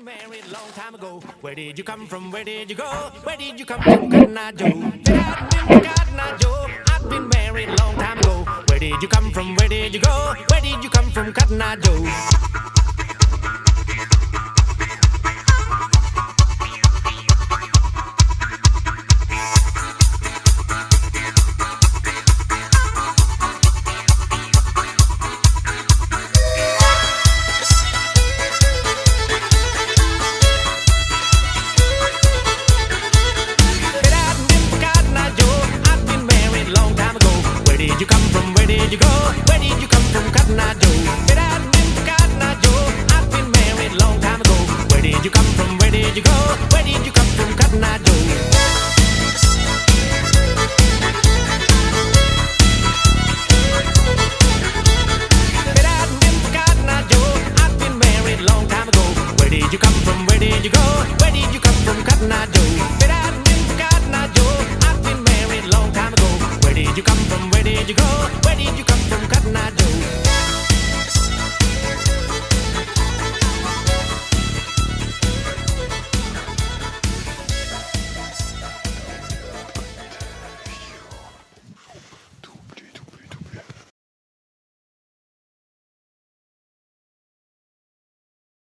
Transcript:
been married long time ago. Where did you come from? Where did you go? Where did you come from, Cotton Eye Joe? Cotton Eye Joe. I've been married long time ago. Where did you come from? Where did you go? Where did you come from, Cotton Eye Joe? Where did you come from? Where did you go? Where did you come from, Cotton Eye Joe?